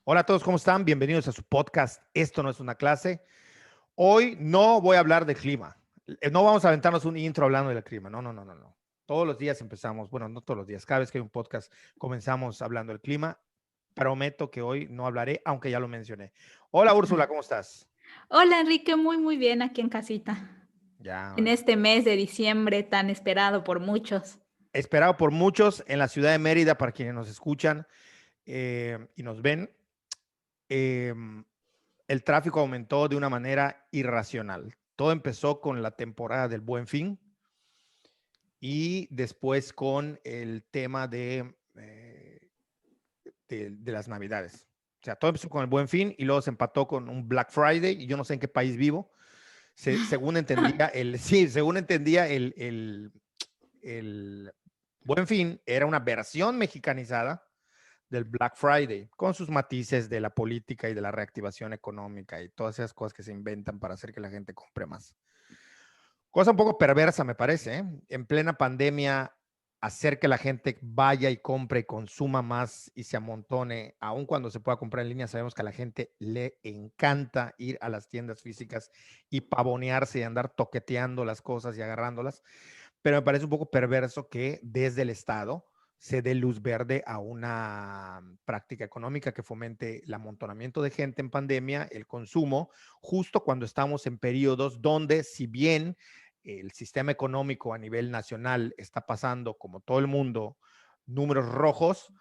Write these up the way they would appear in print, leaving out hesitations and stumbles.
Hola a todos, ¿cómo están? Bienvenidos a su podcast. Esto no es una clase. Hoy no voy a hablar de clima. No vamos a aventarnos un intro hablando del clima. No. Todos los días empezamos, bueno, no todos los días, cada vez que hay un podcast comenzamos hablando del clima. Prometo que hoy no hablaré, aunque ya lo mencioné. Hola Úrsula, ¿cómo estás? Hola Enrique, muy bien aquí en casita, Ya, en bueno. este mes de diciembre tan esperado por muchos. Esperado por muchos en la ciudad de Mérida, para quienes nos escuchan y nos ven. eh, el tráfico aumentó de una manera irracional. Todo empezó con la temporada del Buen Fin y después con el tema de las Navidades. O sea, todo empezó con el Buen Fin y luego se empató con un Black Friday y yo no sé en qué país vivo. Según entendía, el Buen Fin era una versión mexicanizada del Black Friday, con sus matices de la política y de la reactivación económica y todas esas cosas que se inventan para hacer que la gente compre más. Cosa un poco perversa, me parece, ¿eh? En plena pandemia, hacer que la gente vaya y compre y consuma más y se amontone, aun cuando se pueda comprar en línea, sabemos que a la gente le encanta ir a las tiendas físicas y pavonearse y andar toqueteando las cosas y agarrándolas, pero me parece un poco perverso que desde el Estado se dé luz verde a una práctica económica que fomente el amontonamiento de gente en pandemia, el consumo, justo cuando estamos en periodos donde, si bien el sistema económico a nivel nacional está pasando, como todo el mundo, números rojos,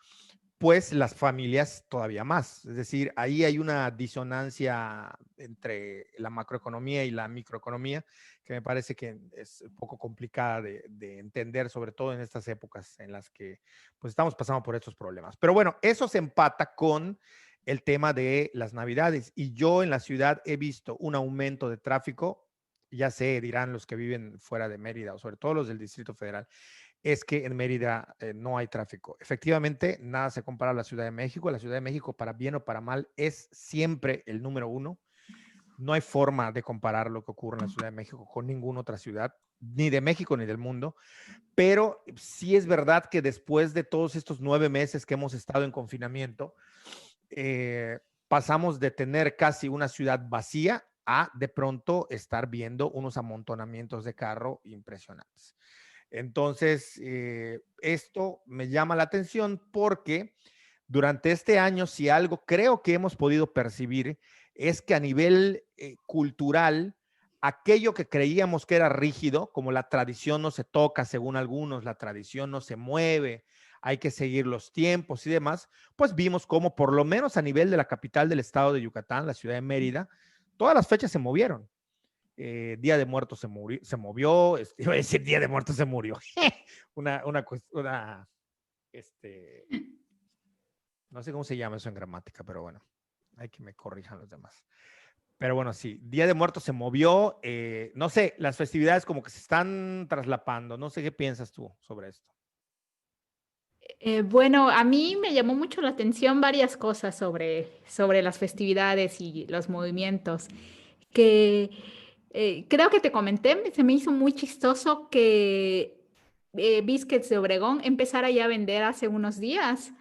pues las familias todavía más. Es decir, ahí hay una disonancia entre la macroeconomía y la microeconomía que me parece que es un poco complicada de entender, sobre todo en estas épocas en las que pues estamos pasando por estos problemas. Pero bueno, eso se empata con el tema de las Navidades y yo en la ciudad he visto un aumento de tráfico, ya sé, dirán los que viven fuera de Mérida o sobre todo los del Distrito Federal, es que en Mérida no hay tráfico. Efectivamente, nada se compara a la Ciudad de México. La Ciudad de México, para bien o para mal, es siempre el número uno. No hay forma de comparar lo que ocurre en la Ciudad de México con ninguna otra ciudad, ni de México ni del mundo. Pero sí es verdad que después de todos estos 9 meses que hemos estado en confinamiento, pasamos de tener casi una ciudad vacía a de pronto estar viendo unos amontonamientos de carro impresionantes. Entonces, esto me llama la atención porque durante este año, si algo creo que hemos podido percibir, es que a nivel cultural, aquello que creíamos que era rígido, como la tradición no se toca, según algunos, la tradición no se mueve, hay que seguir los tiempos y demás, pues vimos cómo por lo menos a nivel de la capital del estado de Yucatán, la ciudad de Mérida, todas las fechas se movieron. Día de Muertos se movió, iba a decir Día de Muertos se murió. una, este, no sé cómo se llama eso en gramática, pero bueno, hay que me corrijan los demás. Pero bueno, sí, Día de Muertos se movió, no sé, las festividades como que se están traslapando, no sé qué piensas tú sobre esto. Bueno, a mí me llamó mucho la atención varias cosas sobre las festividades y los movimientos, que creo que te comenté, se me hizo muy chistoso que Biscuits de Obregón empezara ya a vender hace unos días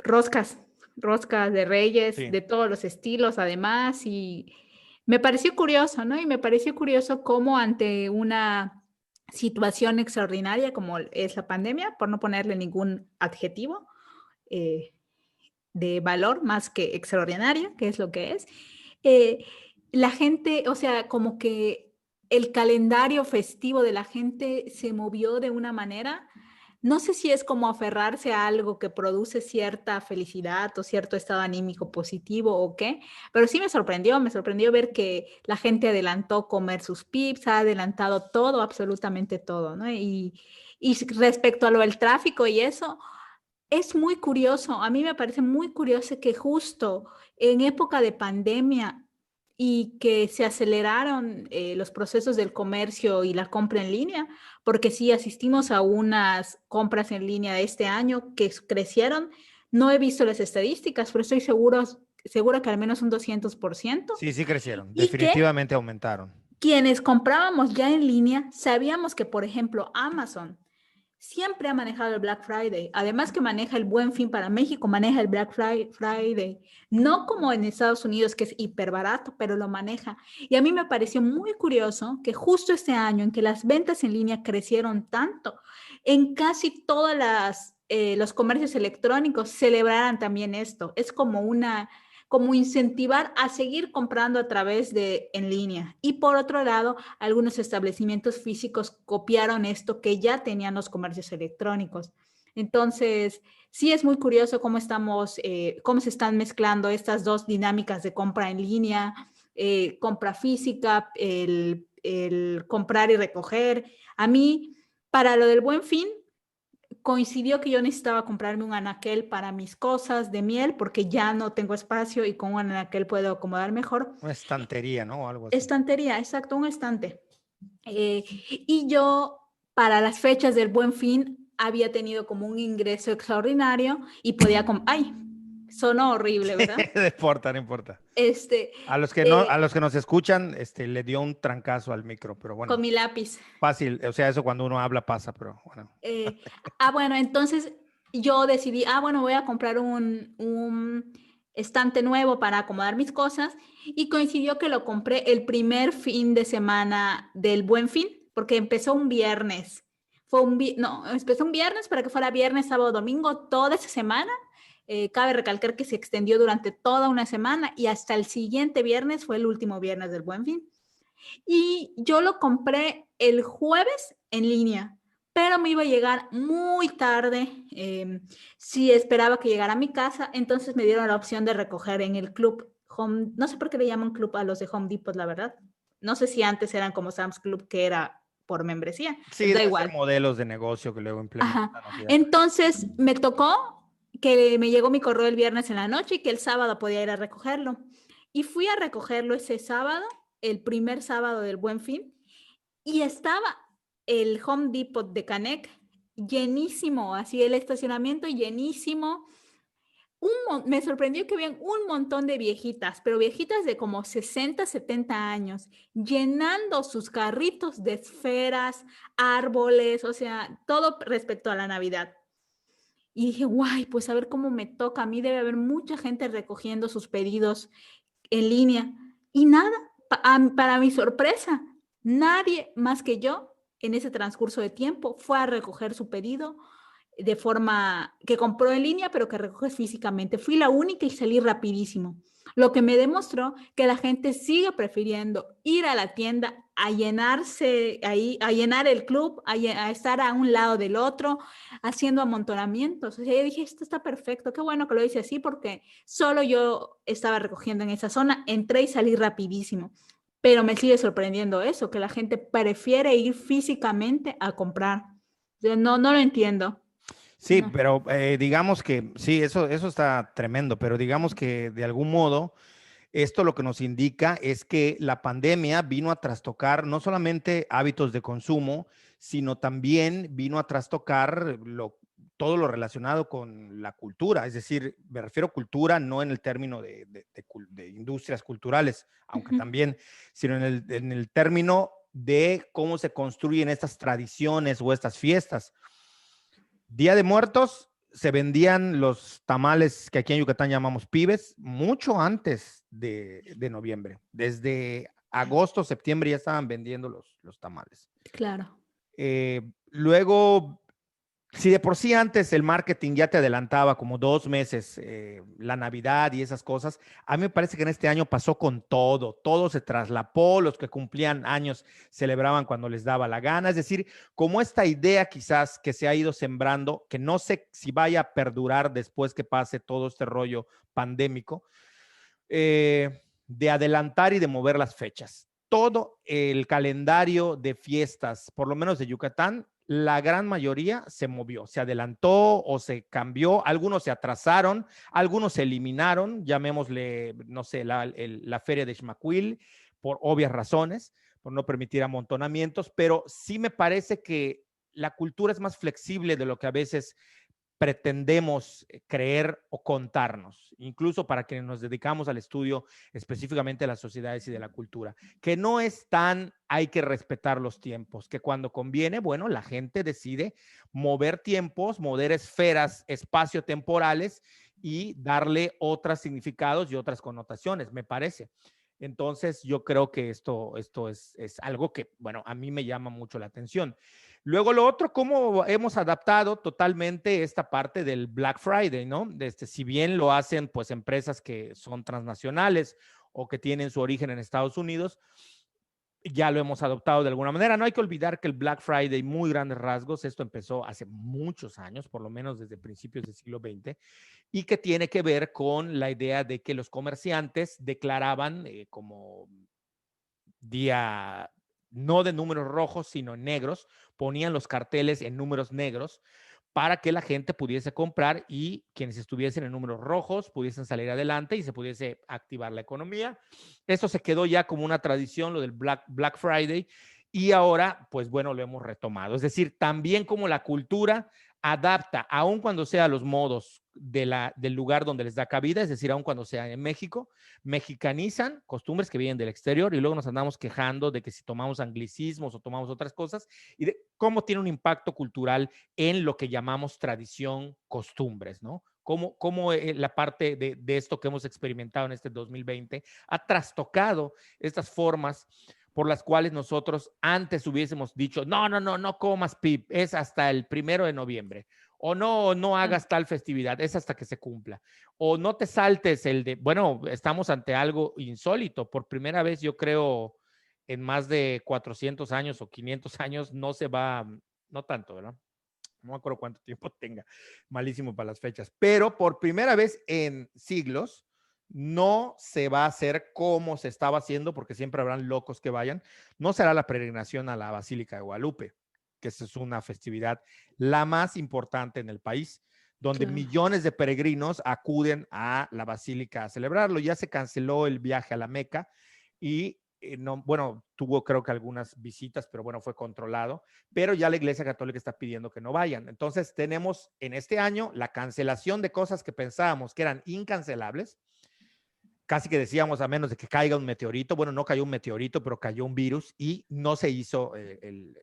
roscas, roscas de Reyes, Sí, de todos los estilos además, y me pareció curioso, ¿no? Y me pareció curioso cómo ante una situación extraordinaria como es la pandemia, por no ponerle ningún adjetivo eh, de valor más que extraordinaria, que es lo que es, eh, la gente, o sea, como que el calendario festivo de la gente se movió de una manera, no sé si es como aferrarse a algo que produce cierta felicidad o cierto estado anímico positivo o qué, pero sí me sorprendió ver que la gente adelantó comer sus pizzas, ha adelantado todo, absolutamente todo, ¿no? Y respecto a lo del tráfico y eso, es muy curioso, a mí me parece muy curioso que justo en época de pandemia y que se aceleraron los procesos del comercio y la compra en línea, porque sí asistimos a unas compras en línea de este año que crecieron. No he visto las estadísticas, pero estoy segura que al menos un 200%. sí, sí crecieron, Y que definitivamente aumentaron. quienes comprábamos ya en línea, sabíamos que, por ejemplo, Amazon siempre ha manejado el Black Friday. Además que maneja el Buen Fin para México, maneja el Black Friday. No como en Estados Unidos, que es hiper barato, pero lo maneja. Y a mí me pareció muy curioso que justo este año en que las ventas en línea crecieron tanto, en casi todas los comercios electrónicos celebraran también esto. Es como incentivar a seguir comprando a través de en línea. Y por otro lado, algunos establecimientos físicos copiaron esto que ya tenían los comercios electrónicos. Entonces, sí es muy curioso cómo se están mezclando estas dos dinámicas de compra en línea, compra física, el comprar y recoger. A mí, para lo del Buen Fin, coincidió que yo necesitaba comprarme un anaquel para mis cosas de miel porque ya no tengo espacio y con un anaquel puedo acomodar mejor. Una estantería, ¿no? O algo así. Estantería, exacto, un estante. Y yo, para las fechas del Buen Fin, había tenido como un ingreso extraordinario y podía... ¡Ay! Sonó horrible, ¿verdad? No importa, no importa. Este, A los que no, a los que nos escuchan, le dio un trancazo al micro, pero con bueno, mi lápiz. fácil. O sea, eso cuando uno habla pasa, pero bueno. Bueno, entonces yo decidí, bueno, voy a comprar un estante nuevo para acomodar mis cosas y coincidió que lo compré el primer fin de semana del Buen Fin, porque empezó un viernes. No, empezó un viernes para que fuera viernes, sábado, domingo, toda esa semana. Cabe recalcar que se extendió durante toda una semana y hasta el siguiente viernes fue el último viernes del Buen Fin. Y yo lo compré el jueves en línea, pero me iba a llegar muy tarde. Si esperaba que llegara a mi casa, entonces me dieron la opción de recoger en el club Home. No sé por qué le llaman club a los de Home Depot, la verdad. No sé si antes eran como Sam's Club, que era por membresía. Sí, Da debe ser igual. modelos de negocio que luego Ajá. implementan. ¿No? Entonces me tocó que me llegó mi correo el viernes en la noche y que el sábado podía ir a recogerlo. Y fui a recogerlo ese sábado, el primer sábado del Buen Fin, y estaba el Home Depot de Canec llenísimo, así el estacionamiento llenísimo. Me sorprendió que habían un montón de viejitas, pero viejitas de como 60, 70 años, llenando sus carritos de esferas, árboles, o sea, todo respecto a la Navidad. Y dije, guay, pues a ver cómo me toca. A mí debe haber mucha gente recogiendo sus pedidos en línea. Y nada, para mi sorpresa, nadie más que yo en ese transcurso de tiempo fue a recoger su pedido de forma que compró en línea, pero que recoges físicamente. Fui la única y salí rapidísimo. Lo que me demostró que la gente sigue prefiriendo ir a la tienda a llenarse ahí, a llenar el club, a estar a un lado del otro, haciendo amontonamientos. O sea, yo dije, esto está perfecto, qué bueno que lo hice así porque solo yo estaba recogiendo en esa zona, entré y salí rapidísimo. Pero me sigue sorprendiendo eso, que la gente prefiere ir físicamente a comprar. Yo no lo entiendo. Sí, No. pero digamos que sí, eso está tremendo, pero digamos que de algún modo esto lo que nos indica es que la pandemia vino a trastocar no solamente hábitos de consumo, sino también vino a trastocar todo lo relacionado con la cultura. Es decir, me refiero a cultura no en el término de industrias culturales, aunque Ujú. también, sino en el término de cómo se construyen estas tradiciones o estas fiestas. Día de Muertos se vendían los tamales que aquí en Yucatán llamamos pibes mucho antes de noviembre. Desde agosto, septiembre ya estaban vendiendo los tamales. Claro. Luego, si de por sí antes el marketing ya te adelantaba como 2 meses la Navidad y esas cosas, a mí me parece que en este año pasó con todo se traslapó, los que cumplían años celebraban cuando les daba la gana, es decir, como esta idea quizás que se ha ido sembrando, que no sé si vaya a perdurar después que pase todo este rollo pandémico, de adelantar y de mover las fechas. Todo el calendario de fiestas, por lo menos de Yucatán, la gran mayoría se movió, se adelantó o se cambió, algunos se atrasaron, algunos se eliminaron, llamémosle, no sé, la feria de Xmaquil, por obvias razones, por no permitir amontonamientos, pero sí me parece que la cultura es más flexible de lo que a veces pretendemos creer o contarnos, incluso para quienes nos dedicamos al estudio específicamente de las sociedades y de la cultura, que no es tan, hay que respetar los tiempos, que cuando conviene, bueno, la gente decide mover tiempos, mover esferas espacio-temporales y darle otros significados y otras connotaciones, me parece. Entonces, yo creo que esto es algo que, bueno, a mí me llama mucho la atención. Luego, lo otro, cómo hemos adaptado totalmente esta parte del Black Friday, ¿no? Si bien lo hacen, pues, empresas que son transnacionales o que tienen su origen en Estados Unidos, ya lo hemos adoptado de alguna manera. No hay que olvidar que el Black Friday, muy grandes rasgos, esto empezó hace muchos años, por lo menos desde principios del siglo XX, y que tiene que ver con la idea de que los comerciantes declaraban como día no de números rojos, sino negros, ponían los carteles en números negros para que la gente pudiese comprar y quienes estuviesen en números rojos pudiesen salir adelante y se pudiese activar la economía. Eso se quedó ya como una tradición, lo del Black Friday, y ahora, pues bueno, lo hemos retomado. Es decir, también como la cultura adapta, aun cuando sea los modos del lugar donde les da cabida, es decir, aun cuando sea en México, mexicanizan costumbres que vienen del exterior y luego nos andamos quejando de que si tomamos anglicismos o tomamos otras cosas y de cómo tiene un impacto cultural en lo que llamamos tradición, costumbres, ¿no? Cómo la parte de esto que hemos experimentado en este 2020 ha trastocado estas formas por las cuales nosotros antes hubiésemos dicho, no comas pip, es hasta el 1 de noviembre, o no hagas tal festividad, es hasta que se cumpla, o no te saltes bueno, estamos ante algo insólito, por primera vez yo creo en más de 400 años o 500 años no se va, no tanto, ¿verdad? No me acuerdo cuánto tiempo tenga, malísimo para las fechas, pero por primera vez en siglos no se va a hacer como se estaba haciendo, porque siempre habrán locos que vayan, no será la peregrinación a la Basílica de Guadalupe, que es una festividad la más importante en el país, donde Claro. millones de peregrinos acuden a la Basílica a celebrarlo. Ya se canceló el viaje a la Meca y no, bueno, tuvo creo que algunas visitas, pero bueno, fue controlado, pero ya la Iglesia Católica está pidiendo que no vayan. Entonces tenemos en este año la cancelación de cosas que pensábamos que eran incancelables, casi que decíamos a menos de que caiga un meteorito. Bueno, no cayó un meteorito, pero cayó un virus y no se hizo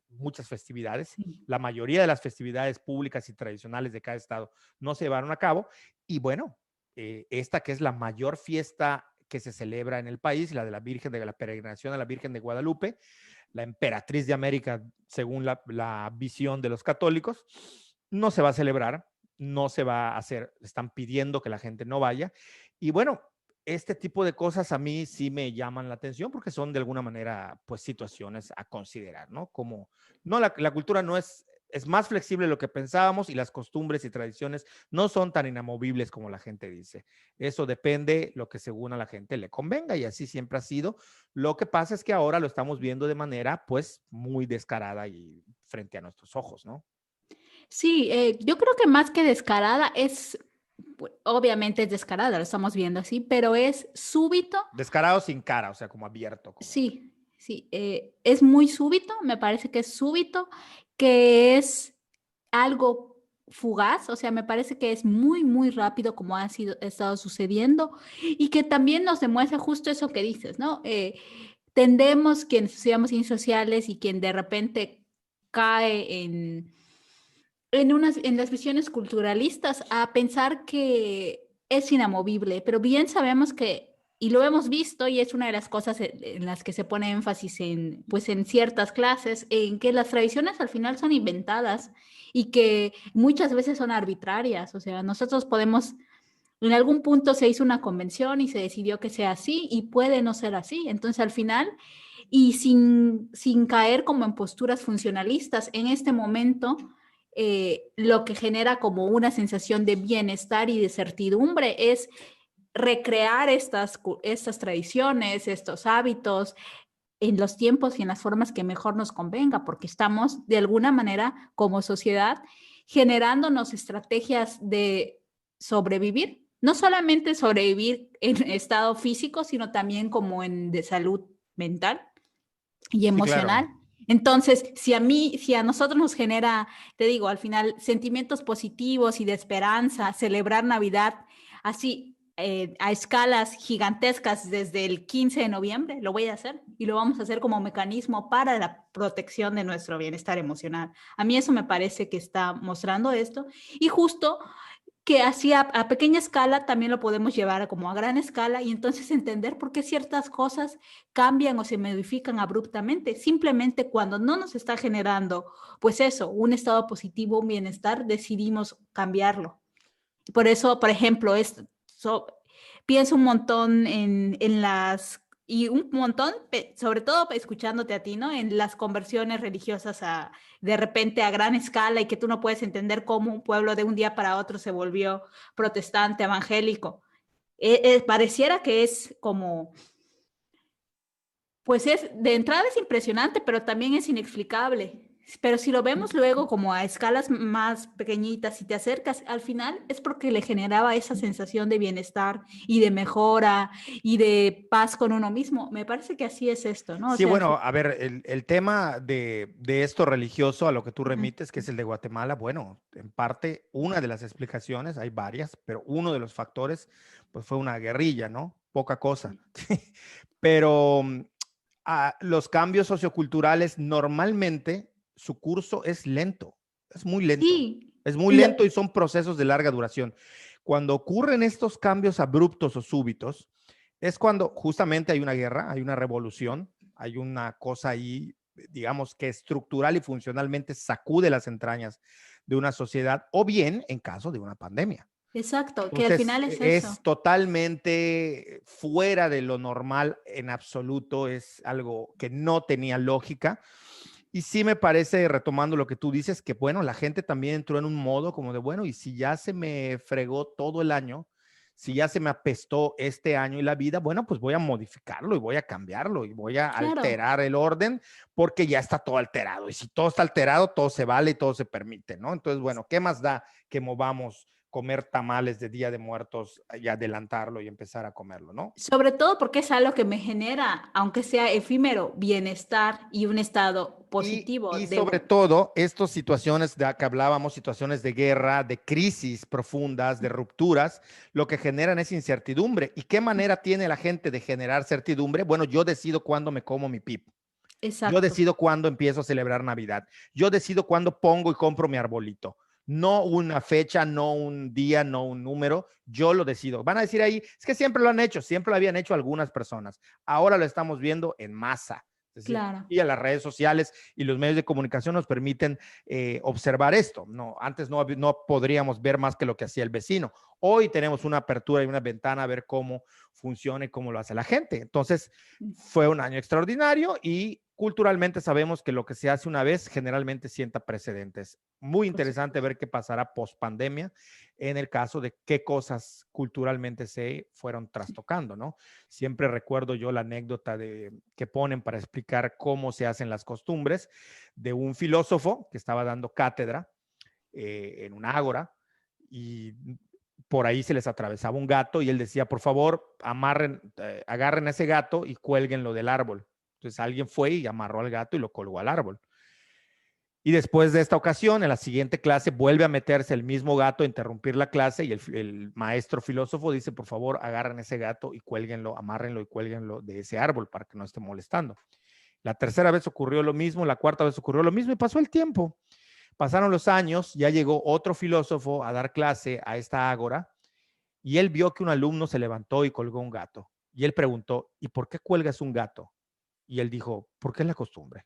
muchas festividades. Sí. La mayoría de las festividades públicas y tradicionales de cada estado no se llevaron a cabo. Y bueno, esta que es la mayor fiesta que se celebra en el país, la de la peregrinación a la Virgen de Guadalupe, la emperatriz de América, según la visión de los católicos, no se va a celebrar, no se va a hacer, están pidiendo que la gente no vaya. Y bueno, este tipo de cosas a mí sí me llaman la atención porque son de alguna manera, pues, situaciones a considerar, ¿no? Como, no, la cultura no es más flexible de lo que pensábamos y las costumbres y tradiciones no son tan inamovibles como la gente dice. Eso depende lo que según a la gente le convenga y así siempre ha sido. Lo que pasa es que ahora lo estamos viendo de manera, pues, muy descarada y frente a nuestros ojos, ¿no? Sí, yo creo que más que descarada obviamente es descarada, lo estamos viendo así, pero es súbito. Descarado sin cara, o sea, como abierto, como... Sí, sí, es muy súbito, me parece que es súbito, que es algo fugaz, o sea, me parece que es muy, muy rápido como ha estado sucediendo y que también nos demuestra justo eso que dices, ¿no? Tendemos, quienes estudiamos ciencias sociales y quien de repente cae en las visiones culturalistas a pensar que es inamovible, pero bien sabemos que, y lo hemos visto, y es una de las cosas en las que se pone énfasis en, pues en ciertas clases, en que las tradiciones al final son inventadas y que muchas veces son arbitrarias. O sea, nosotros podemos, en algún punto se hizo una convención y se decidió que sea así y puede no ser así. Entonces, al final, y sin caer como en posturas funcionalistas, en este momento lo que genera como una sensación de bienestar y de certidumbre es recrear estas tradiciones, estos hábitos en los tiempos y en las formas que mejor nos convenga, porque estamos de alguna manera como sociedad generándonos estrategias de sobrevivir, no solamente sobrevivir en estado físico, sino también como de salud mental y Sí, claro. emocional. Entonces, si a nosotros nos genera, te digo, al final, sentimientos positivos y de esperanza, celebrar Navidad así a escalas gigantescas desde el 15 de noviembre, lo voy a hacer y lo vamos a hacer como mecanismo para la protección de nuestro bienestar emocional. A mí eso me parece que está mostrando esto y justo que así a pequeña escala también lo podemos llevar como a gran escala y entonces entender por qué ciertas cosas cambian o se modifican abruptamente. Simplemente cuando no nos está generando, pues eso, un estado positivo, un bienestar, decidimos cambiarlo. Por eso, por ejemplo, pienso un montón en las, y un montón, sobre todo escuchándote a ti, ¿no? En las conversiones religiosas de repente a gran escala y que tú no puedes entender cómo un pueblo de un día para otro se volvió protestante, evangélico. Pareciera que es como, pues de entrada es impresionante, pero también es inexplicable. Pero si lo vemos luego como a escalas más pequeñitas, si te acercas, al final es porque le generaba esa sensación de bienestar y de mejora y de paz con uno mismo. Me parece que así es esto, ¿no? O Sí, sea, bueno, a ver, el tema de esto religioso a lo que tú remites, que es el de Guatemala, bueno, en parte una de las explicaciones, hay varias, pero uno de los factores, pues fue una guerrilla, ¿no? Poca cosa. Pero los cambios socioculturales normalmente su curso es lento, es muy lento, sí, es muy lento y son procesos de larga duración. Cuando ocurren estos cambios abruptos o súbitos, es cuando justamente hay una guerra, hay una revolución, hay una cosa ahí, digamos, que estructural y funcionalmente sacude las entrañas de una sociedad, o bien en caso de una pandemia. exacto, que al Entonces, final es eso. es totalmente fuera de lo normal en absoluto, es algo que no tenía lógica. Y sí me parece, retomando lo que tú dices, que bueno, la gente también entró en un modo como de, bueno, y si ya se me fregó todo el año, si ya se me apestó este año y la vida, bueno, pues voy a modificarlo y voy a cambiarlo y voy a Claro. alterar el orden porque ya está todo alterado. Y si todo está alterado, todo se vale y todo se permite, ¿no? Entonces, bueno, ¿qué más da que movamos comer tamales de Día de Muertos y adelantarlo y empezar a comerlo, ¿no? Sobre todo porque es algo que me genera, aunque sea efímero, bienestar y un estado positivo Y de... sobre todo, estas situaciones de que hablábamos, situaciones de guerra, de crisis profundas, de rupturas, lo que generan es incertidumbre. ¿Y qué manera tiene la gente de generar certidumbre? Bueno, yo decido cuándo me como mi pip. Yo Exacto, decido cuándo empiezo a celebrar Navidad. Yo decido cuándo pongo y compro mi arbolito. No una fecha, no un día, no un número. Yo lo decido. Van a decir ahí, es que siempre lo han hecho, siempre lo habían hecho algunas personas. Ahora lo estamos viendo en masa. Es decir, claro. y a las redes sociales y los medios de comunicación nos permiten observar esto. No, antes no podríamos ver más que lo que hacía el vecino. Hoy tenemos una apertura y una ventana a ver cómo funciona y cómo lo hace la gente. Entonces, fue un año extraordinario y culturalmente sabemos que lo que se hace una vez generalmente sienta precedentes. Muy Por interesante supuesto. ver qué pasará post pandemia en el caso de qué cosas culturalmente se fueron trastocando, ¿no? Siempre recuerdo yo la anécdota que ponen para explicar cómo se hacen las costumbres de un filósofo que estaba dando cátedra en un ágora y por ahí se les atravesaba un gato y él decía, por favor, agarren a ese gato y cuélguenlo del árbol. Entonces alguien fue y amarró al gato y lo colgó al árbol. Y después de esta ocasión, en la siguiente clase, vuelve a meterse el mismo gato a interrumpir la clase y el maestro filósofo dice, por favor, agarren ese gato y cuélguenlo, amárrenlo y cuélguenlo de ese árbol para que no esté molestando. La tercera vez ocurrió lo mismo, la cuarta vez ocurrió lo mismo y pasó el tiempo. Pasaron los años, ya llegó otro filósofo a dar clase a esta ágora y él vio que un alumno se levantó y colgó un gato. Y él preguntó, ¿y por qué cuelgas un gato? Y él dijo, porque es la costumbre.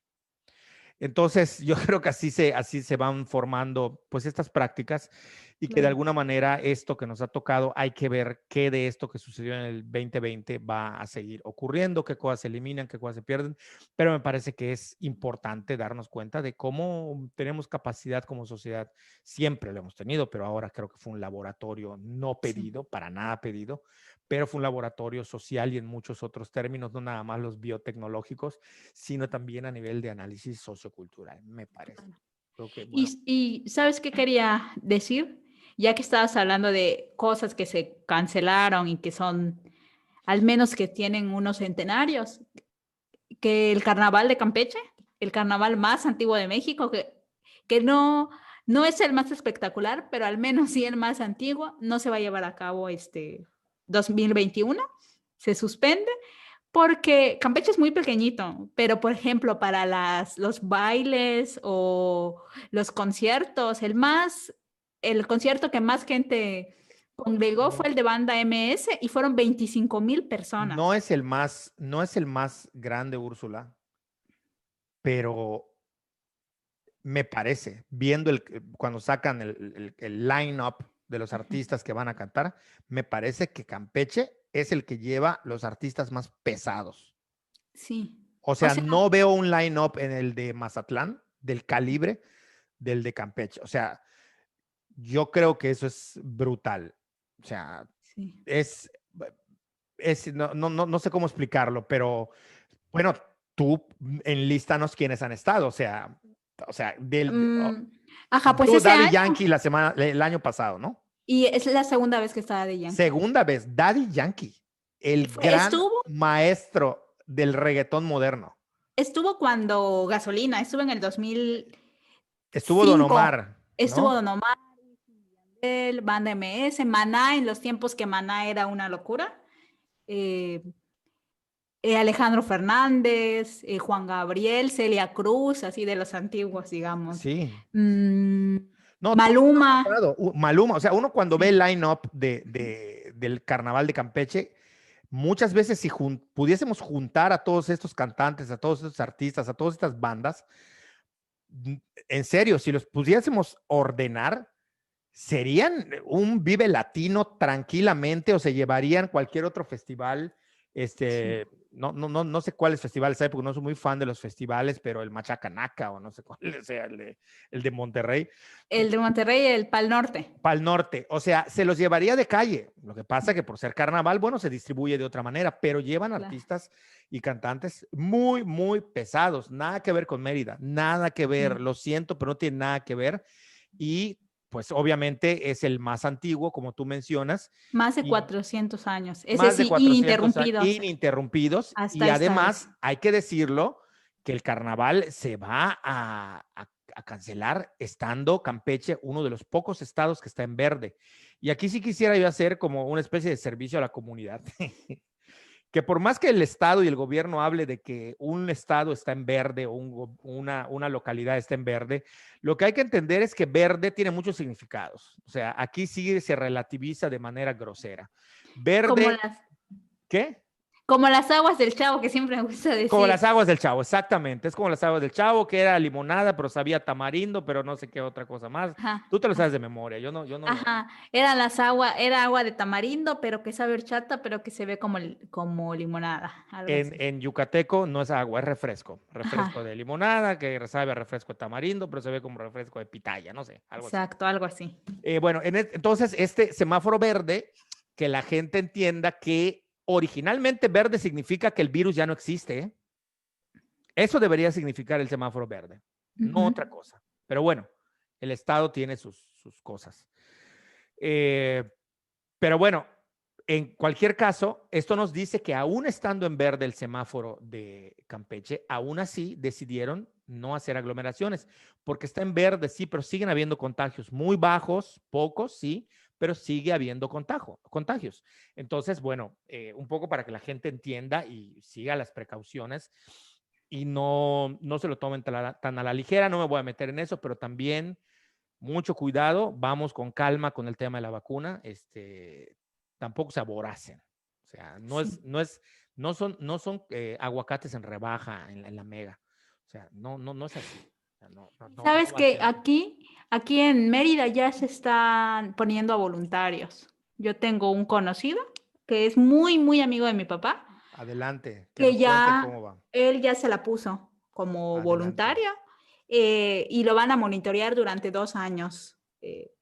Entonces, yo creo que así se van formando pues estas prácticas y que de Claro. alguna manera esto que nos ha tocado, hay que ver qué de esto que sucedió en el 2020 va a seguir ocurriendo, qué cosas se eliminan, qué cosas se pierden, pero me parece que es importante darnos cuenta de cómo tenemos capacidad como sociedad, siempre lo hemos tenido, pero ahora creo que fue un laboratorio no Sí. pedido, para nada pedido, pero fue un laboratorio social y en muchos otros términos, no nada más los biotecnológicos, sino también a nivel de análisis sociocultural, me parece. Creo que, bueno, Y ¿sabes qué quería decir? Ya que estabas hablando de cosas que se cancelaron y que son, al menos que tienen unos centenarios, que el carnaval de Campeche, el carnaval más antiguo de México, que no es el más espectacular, pero al menos sí el más antiguo. No se va a llevar a cabo 2021, se suspende. Porque Campeche es muy pequeñito, pero por ejemplo, para los bailes o los conciertos, el concierto que más gente congregó fue No, el de Banda MS y fueron 25,000 no personas. es el más, no es el más grande, Úrsula, pero me parece, viendo cuando sacan el line-up de los artistas que van a cantar, me parece que Campeche es el que lleva los artistas más pesados. Sí. O O sea, sea, no veo un line-up en el de Mazatlán del calibre del de Campeche. O sea, yo creo que eso es brutal. O sea, sí. es, no sé cómo explicarlo, pero bueno, tú enlístanos quiénes han estado. O sea, Mm, ajá, pues tú, ese Daddy año, Yankee el año pasado, ¿no? y es la segunda vez que estaba de Yankee. Segunda vez, Daddy Yankee, el gran Estuvo, maestro del reggaetón moderno. estuvo cuando Gasolina, estuvo en el Estuvo Don 2005, Omar, estuvo ¿no? Don Omar, Banda MS, Maná, en los tiempos que Maná era una locura. eh, Alejandro Fernández, Juan Gabriel, Celia Cruz, así de los antiguos, digamos. Sí. Mm, No, todos han Maluma, estado. Maluma, o sea, uno cuando ve el sí, line-up del Carnaval de Campeche, muchas veces si pudiésemos juntar a todos estos cantantes, a todos estos artistas, a todas estas bandas, en serio, si los pudiésemos ordenar, serían un Vive Latino tranquilamente o se llevarían cualquier otro festival. sí. No sé cuáles festivales hay, porque no soy muy fan de los festivales, pero el Machacanaca o no sé cuál sea, el de Monterrey. El de Monterrey, el Pal Norte. Para el norte, o sea, se los llevaría de calle. Lo que pasa que por ser carnaval, bueno, se distribuye de otra manera, pero llevan Claro. artistas y cantantes muy, muy pesados. Nada que ver con Mérida, nada que ver. Sí. Lo siento, pero no tiene nada que ver. Y pues obviamente es el más antiguo, como tú mencionas, Más de y 400 años. Ese más de sí, 400 ininterrumpidos ininterrumpidos. hasta Y esta vez. además, hay que decirlo, que el carnaval se va a cancelar estando Campeche uno de los pocos estados que está en verde. Y aquí sí quisiera yo hacer como una especie de servicio a la comunidad. Que por más que el estado y el gobierno hable de que un estado está en verde o una localidad está en verde, lo que hay que entender es que verde tiene muchos significados. O sea, aquí sí se relativiza de manera grosera. Como Verde, las, ¿qué? como las aguas del Chavo, que siempre me gusta Como las decir. aguas del Chavo, exactamente. Es como las aguas del Chavo, que era limonada, pero sabía tamarindo, pero no sé qué otra cosa más. Ajá, Tú te lo sabes ajá, de memoria, yo no lo. ajá. Era agua de tamarindo, pero que sabe horchata, pero que se ve como limonada, algo así. En yucateco no es agua, es refresco. Refresco Ajá, de limonada, que sabe a refresco de tamarindo, pero se ve como refresco de pitaya, no sé, algo así. exacto, algo así. Bueno, entonces este semáforo verde, que la gente entienda que originalmente verde significa que el virus ya no existe, ¿eh? Eso debería significar el semáforo verde, no Ujú. otra cosa. Pero bueno, el Estado tiene sus cosas. Eh, pero bueno, en cualquier caso, esto nos dice que aún estando en verde el semáforo de Campeche, aún así decidieron no hacer aglomeraciones, porque está en verde, sí, pero siguen habiendo contagios muy bajos, pocos, sí, pero sigue habiendo contagios. Entonces, bueno, un poco para que la gente entienda y siga las precauciones y no se lo tomen tan a la ligera, no me voy a meter en eso, pero también mucho cuidado, vamos con calma con el tema de la vacuna, tampoco se aboracen. O sea, Sí. no son aguacates en rebaja en la mega. O sea, no es así. O sea, no Sabes va a que ser así. aquí en Mérida ya se están poniendo a voluntarios. Yo tengo un conocido que es muy, muy amigo de mi papá, Adelante, que que nos cuente ya, cómo va. él ya se la puso como Adelante. voluntario, y lo van a monitorear durante 2 años,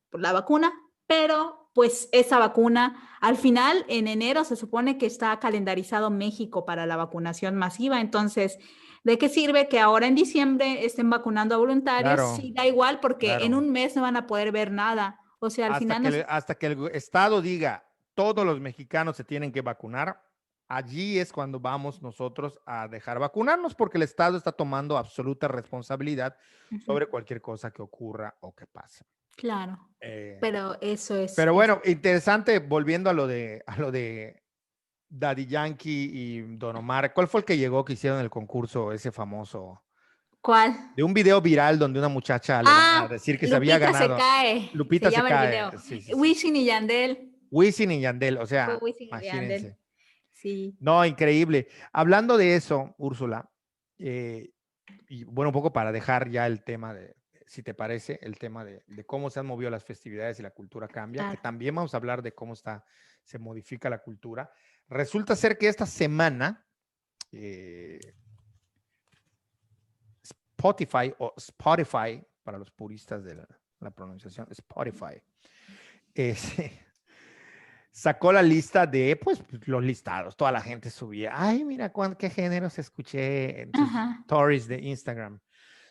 por la vacuna, pero pues esa vacuna, al final, en enero se supone que está calendarizado México para la vacunación masiva, entonces, ¿de qué sirve que ahora en diciembre estén vacunando a voluntarios? Claro, Sí, da igual porque en claro. un mes no van a poder ver nada. O sea, al final nos... Hasta que el Estado diga todos los mexicanos se tienen que vacunar, allí es cuando vamos nosotros a dejar vacunarnos porque el Estado está tomando absoluta responsabilidad Ujú. sobre cualquier cosa que ocurra o que pase. Claro, Eh, pero eso pero bueno, interesante, volviendo a lo de Daddy Yankee y Don Omar. ¿Cuál fue el que llegó que hicieron el concurso ese famoso? ¿Cuál? De un video viral donde una muchacha le van a Ah, decir que se había Lupita se ganado. cae, se Lupita se llama el video. cae. Sí, sí, sí. Wisin y Yandel. Wisin y Yandel, o Fue sea, Wisin y Yandel. imagínense. Sí. No, increíble. Hablando de eso, Úrsula, eh, y bueno, un poco para dejar ya el tema de, si te parece, el tema de cómo se han movido las festividades y la cultura cambia, que Claro. también vamos a hablar de cómo se modifica la cultura. Resulta ser que esta semana eh, Spotify o Spotify, para los puristas de la pronunciación, Spotify, es, sacó la lista de pues, los listados. Toda la gente subía, ay, mira qué géneros escuché en sus Ajá. stories de Instagram.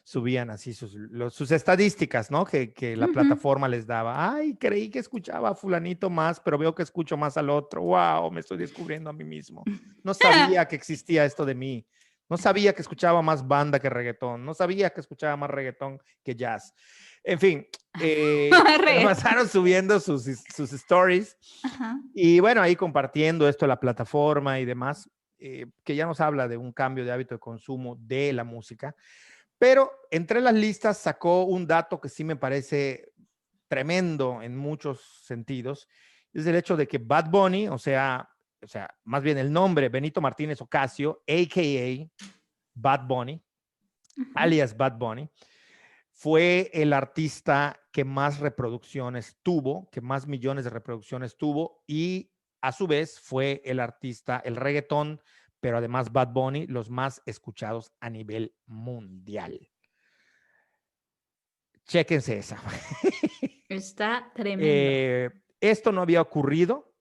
Subían así sus estadísticas, ¿no? Que la Ujú. plataforma les daba. Ay, creí que escuchaba a fulanito más, pero veo que escucho más al otro. Wow, me estoy descubriendo a mí mismo. No sabía que existía esto de mí. No sabía que escuchaba más banda que reggaetón. No sabía que escuchaba más reggaetón que jazz. En fin, se la Reggaetón. pasaron subiendo sus stories Ajá. y bueno, ahí compartiendo esto, la plataforma y demás, que ya nos habla de un cambio de hábito de consumo de la música. Pero entre las listas sacó un dato que sí me parece tremendo en muchos sentidos. Es el hecho de que Bad Bunny, o sea, más bien el nombre Benito Martínez Ocasio, a.k.a. Bad Bunny, Ujú. alias Bad Bunny, fue el artista que más reproducciones tuvo, que más millones de reproducciones tuvo y a su vez fue el artista, el reggaetón, pero además Bad Bunny, los más escuchados a nivel mundial. Chéquense esa. Está tremendo. Esto no había ocurrido.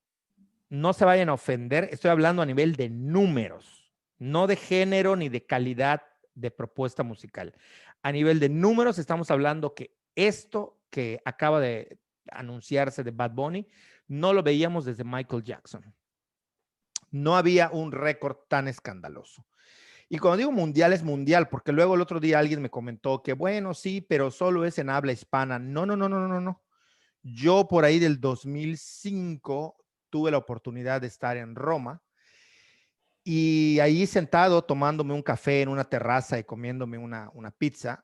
No se vayan a ofender. Estoy hablando a nivel de números, no de género ni de calidad de propuesta musical. A nivel de números, estamos hablando que esto que acaba de anunciarse de Bad Bunny, no lo veíamos desde Michael Jackson. No había un récord tan escandaloso. Y cuando digo mundial, es mundial, porque luego el otro día alguien me comentó que, bueno, sí, pero solo es en habla hispana. No, no, no, no, no, no. Yo por ahí del 2005 tuve la oportunidad de estar en Roma y ahí sentado tomándome un café en una terraza y comiéndome una pizza,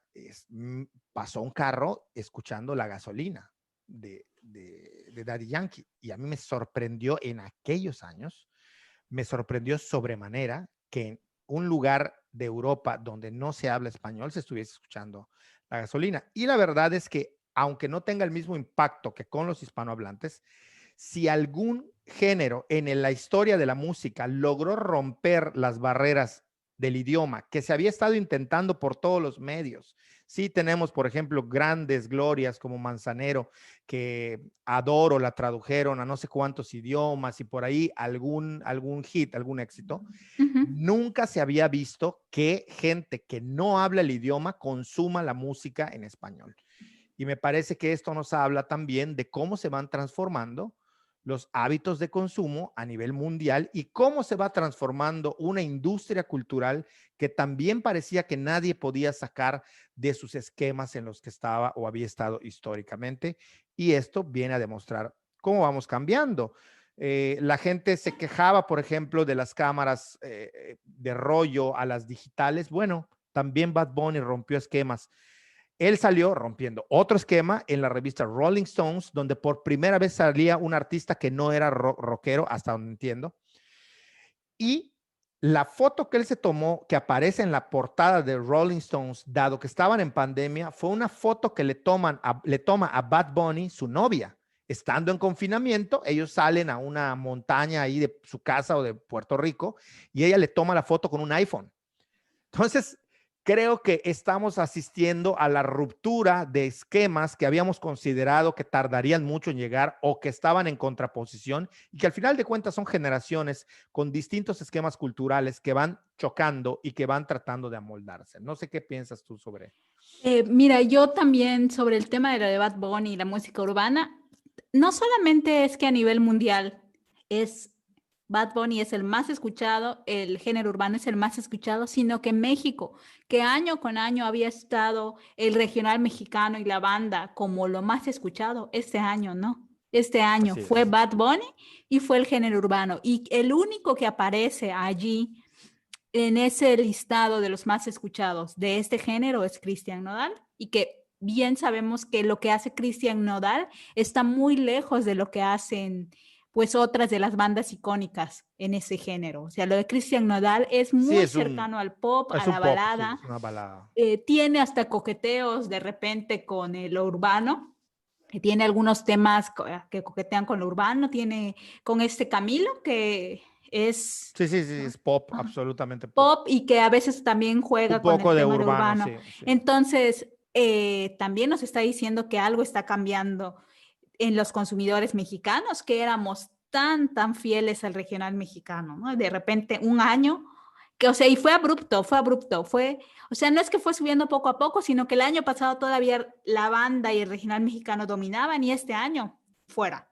pasó un carro escuchando La Gasolina de Daddy Yankee. Y a mí me sorprendió en aquellos años, me sorprendió sobremanera que en un lugar de Europa donde no se habla español se estuviese escuchando La Gasolina. Y la verdad es que, aunque no tenga el mismo impacto que con los hispanohablantes, si algún género en la historia de la música logró romper las barreras del idioma que se había estado intentando por todos los medios. Sí tenemos, por ejemplo, grandes glorias como Manzanero, que adoro, la tradujeron a no sé cuántos idiomas y por ahí algún hit, algún éxito. Ujú. Nunca se había visto que gente que no habla el idioma consuma la música en español. Y me parece que esto nos habla también de cómo se van transformando los hábitos de consumo a nivel mundial y cómo se va transformando una industria cultural que también parecía que nadie podía sacar de sus esquemas en los que estaba o había estado históricamente. Y esto viene a demostrar cómo vamos cambiando. La gente se quejaba, por ejemplo, de las cámaras de rollo a las digitales. Bueno, también Bad Bunny rompió esquemas. Él salió rompiendo otro esquema en la revista Rolling Stones, donde por primera vez salía un artista que no era rockero, hasta donde entiendo. Y la foto que él se tomó, que aparece en la portada de Rolling Stones, dado que estaban en pandemia, fue una foto que le toma a Bad Bunny, su novia. Estando en confinamiento, ellos salen a una montaña ahí de su casa o de Puerto Rico y ella le toma la foto con un iPhone. Entonces, creo que estamos asistiendo a la ruptura de esquemas que habíamos considerado que tardarían mucho en llegar o que estaban en contraposición y que al final de cuentas son generaciones con distintos esquemas culturales que van chocando y que van tratando de amoldarse. No sé qué piensas tú sobre. Mira, yo también sobre el tema de la de Bad Bunny y la música urbana, no solamente es que a nivel mundial es Bad Bunny es el más escuchado, el género urbano es el más escuchado, sino que México, que año con año había estado el regional mexicano y la banda como lo más escuchado, este año no. Este año Así fue es. Bad Bunny y fue el género urbano. Y el único que aparece allí en ese listado de los más escuchados de este género es Cristian Nodal, y que bien sabemos que lo que hace Cristian Nodal está muy lejos de lo que hacen pues otras de las bandas icónicas en ese género. O sea, lo de Cristian Nodal es Sí, muy cercano al pop, a es la un pop, sí, balada, es una balada. tiene hasta coqueteos de repente con lo urbano, que tiene algunos temas que coquetean con lo urbano, tiene con este Camilo que es Sí, sí, sí, es pop, absolutamente pop. pop y que a veces también Un juega con el poco de tema de urbano, urbano. sí, sí. Entonces, también nos está diciendo que algo está cambiando en los consumidores mexicanos, que éramos tan fieles al regional mexicano, ¿no? De repente un año, que, o sea, y o sea, no es que fue subiendo poco a poco, sino que el año pasado todavía la banda y el regional mexicano dominaban y este año fuera.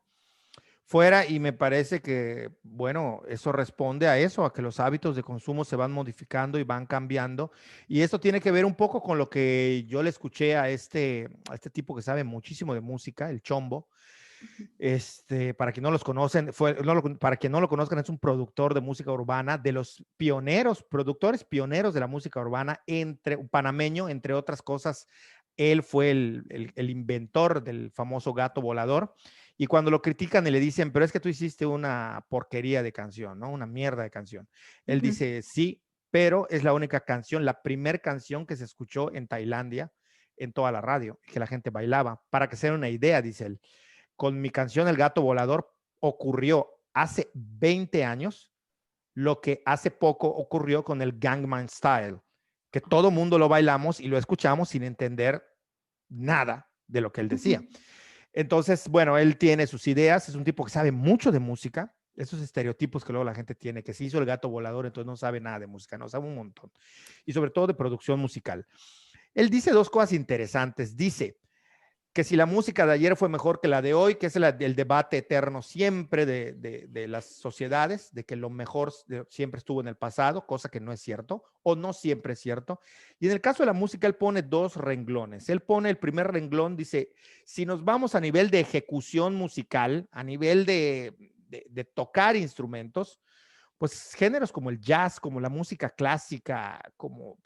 Fuera, y me parece que, bueno, eso responde a eso, a que los hábitos de consumo se van modificando y van cambiando. Y esto tiene que ver un poco con lo que yo le escuché a este tipo que sabe muchísimo de música, el Chombo. Para quien no los conocen, para quien no lo conozcan, es un productor de música urbana, de los pioneros, productores pioneros de la música urbana, un panameño, entre otras cosas. Él fue el inventor del famoso gato volador. Y cuando lo critican y le dicen, pero es que tú hiciste una porquería de canción, ¿no? Una mierda de canción. Él Ujú. dice, sí, pero es la única canción, la primer canción que se escuchó en Tailandia en toda la radio, que la gente bailaba. Para que se den una idea, dice él, con mi canción El Gato Volador ocurrió hace 20 años lo que hace poco ocurrió con el Gangnam Style, que todo mundo lo bailamos y lo escuchamos sin entender nada de lo que él decía. Ujú. Entonces, bueno, él tiene sus ideas, es un tipo que sabe mucho de música, esos estereotipos que luego la gente tiene, que se hizo el gato volador, entonces no sabe nada de música, no sabe un montón, y sobre todo de producción musical. Él dice dos cosas interesantes, dice que si la música de ayer fue mejor que la de hoy, que es el debate eterno siempre de las sociedades, de que lo mejor siempre estuvo en el pasado, cosa que no es cierto, o no siempre es cierto. Y en el caso de la música, él pone dos renglones. Él pone el primer renglón, dice, si nos vamos a nivel de ejecución musical, a nivel de tocar instrumentos, pues géneros como el jazz, como la música clásica, como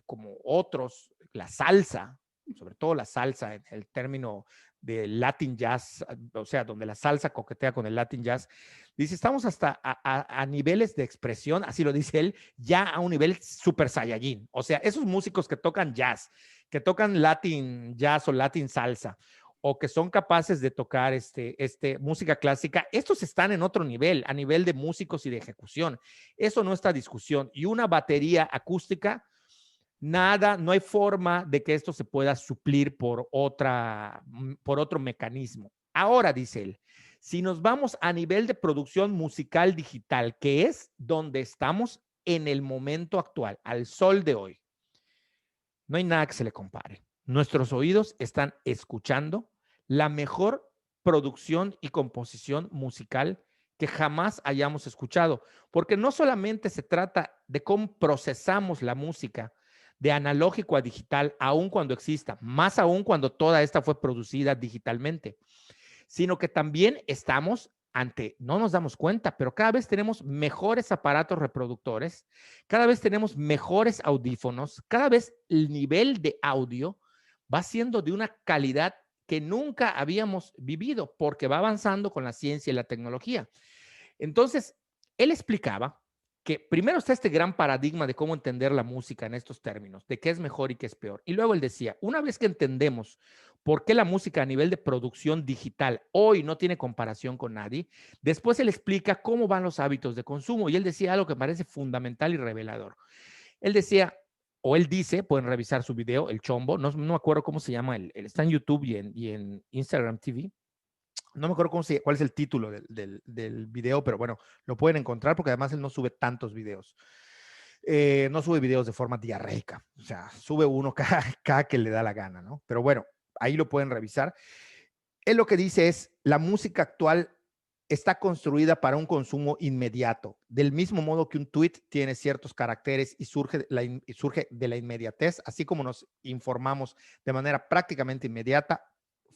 otros, la salsa, sobre todo la salsa, en el término de Latin jazz, o sea, donde la salsa coquetea con el Latin jazz, dice, estamos hasta a niveles de expresión, así lo dice él, ya a un nivel super saiyajin. O sea, esos músicos que tocan jazz, que tocan Latin jazz o Latin salsa, o que son capaces de tocar música clásica, estos están en otro nivel, a nivel de músicos y de ejecución. Eso no está a discusión. Y una batería acústica, nada, no hay forma de que esto se pueda suplir por otro mecanismo. Ahora, dice él, si nos vamos a nivel de producción musical digital, que es donde estamos en el momento actual, al sol de hoy, no hay nada que se le compare. Nuestros oídos están escuchando la mejor producción y composición musical que jamás hayamos escuchado, porque no solamente se trata de cómo procesamos la música de analógico a digital, aun cuando exista, más aún cuando toda esta fue producida digitalmente, sino que también estamos ante, no nos damos cuenta, pero cada vez tenemos mejores aparatos reproductores, cada vez tenemos mejores audífonos, cada vez el nivel de audio va siendo de una calidad que nunca habíamos vivido porque va avanzando con la ciencia y la tecnología. Entonces, él explicaba que primero está este gran paradigma de cómo entender la música en estos términos, de qué es mejor y qué es peor. Y luego él decía, una vez que entendemos por qué la música a nivel de producción digital hoy no tiene comparación con nadie, después él explica cómo van los hábitos de consumo. Y él decía algo que me parece fundamental y revelador. Él decía, o él dice, pueden revisar su video, El Chombo, no me acuerdo cómo se llama, está en YouTube y en Instagram TV, no me acuerdo cuál es el título del video, pero bueno, lo pueden encontrar porque además él no sube tantos videos. No sube videos de forma diarreica, o sea, sube uno cada que le da la gana, ¿no? Pero bueno, ahí lo pueden revisar. Él lo que dice es, la música actual está construida para un consumo inmediato, del mismo modo que un tweet tiene ciertos caracteres y surge de la inmediatez, así como nos informamos de manera prácticamente inmediata,